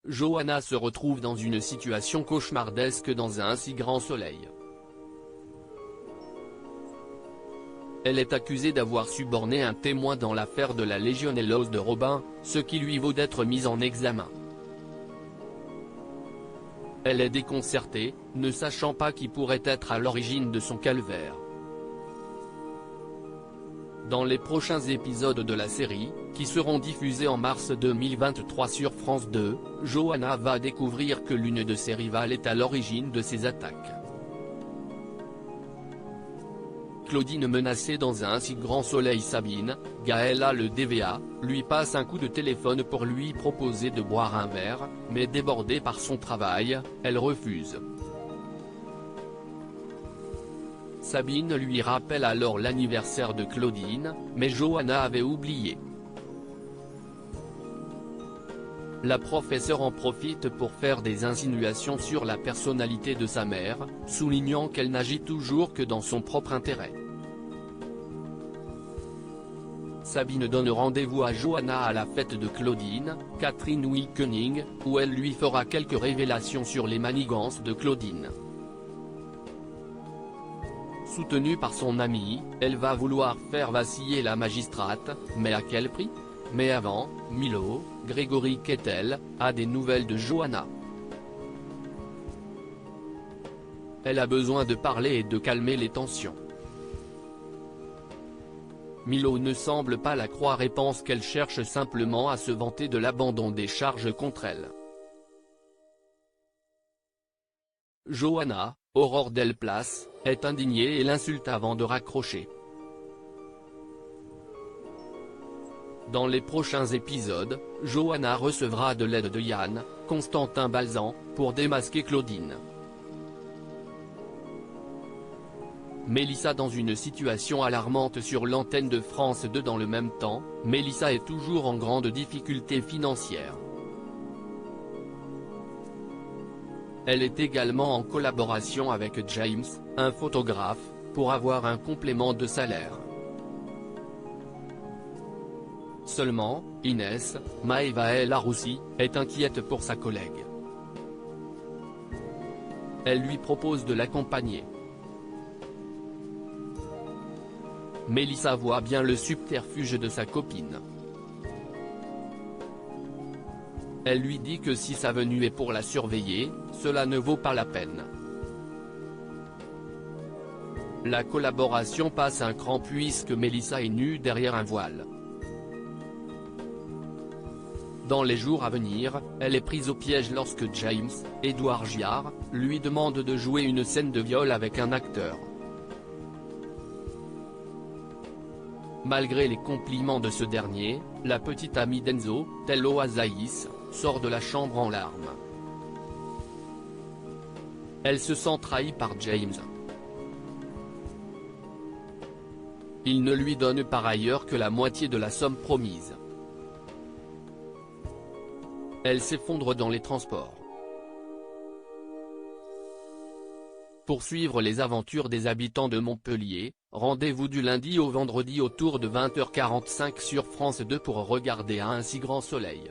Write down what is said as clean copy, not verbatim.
Johanna se retrouve dans une situation cauchemardesque dans un si grand soleil. Elle est accusée d'avoir suborné un témoin dans l'affaire de la Legionellos de Robin, ce qui lui vaut d'être mise en examen. Elle est déconcertée, ne sachant pas qui pourrait être à l'origine de son calvaire. Dans les prochains épisodes de la série, qui seront diffusés en mars 2023 sur France 2, Johanna va découvrir que l'une de ses rivales est à l'origine de ces attaques. Claudine menacée dans un si grand soleil. Sabine, Gaëlla le DVA, lui passe un coup de téléphone pour lui proposer de boire un verre, mais débordée par son travail, elle refuse. Sabine lui rappelle alors l'anniversaire de Claudine, mais Johanna avait oublié. La professeure en profite pour faire des insinuations sur la personnalité de sa mère, soulignant qu'elle n'agit toujours que dans son propre intérêt. Sabine donne rendez-vous à Johanna à la fête de Claudine, Catherine Wilkening, où elle lui fera quelques révélations sur les manigances de Claudine. Soutenue par son amie, elle va vouloir faire vaciller la magistrate, mais à quel prix? Mais avant, Milo, Grégory Kettel, a des nouvelles de Johanna. Elle a besoin de parler et de calmer les tensions. Milo ne semble pas la croire et pense qu'elle cherche simplement à se vanter de l'abandon des charges contre elle. Johanna, Aurore Delplace, est indignée et l'insulte avant de raccrocher. Dans les prochains épisodes, Johanna recevra de l'aide de Yann, Constantin Balzan, pour démasquer Claudine. Mélissa dans une situation alarmante sur l'antenne de France 2. Dans le même temps, Mélissa est toujours en grande difficulté financière. Elle est également en collaboration avec James, un photographe, pour avoir un complément de salaire. Seulement, Inès, Maëva El Aroussi, est inquiète pour sa collègue. Elle lui propose de l'accompagner. Mélissa voit bien le subterfuge de sa copine. Elle lui dit que si sa venue est pour la surveiller, cela ne vaut pas la peine. La collaboration passe un cran puisque Mélissa est nue derrière un voile. Dans les jours à venir, elle est prise au piège lorsque James, Édouard Giard, lui demande de jouer une scène de viol avec un acteur. Malgré les compliments de ce dernier, la petite amie d'Enzo, Tello Azaïs, sort de la chambre en larmes. Elle se sent trahie par James. Il ne lui donne par ailleurs que la moitié de la somme promise. Elle s'effondre dans les transports. Pour suivre les aventures des habitants de Montpellier, rendez-vous du lundi au vendredi autour de 20h45 sur France 2 pour regarder un si grand soleil.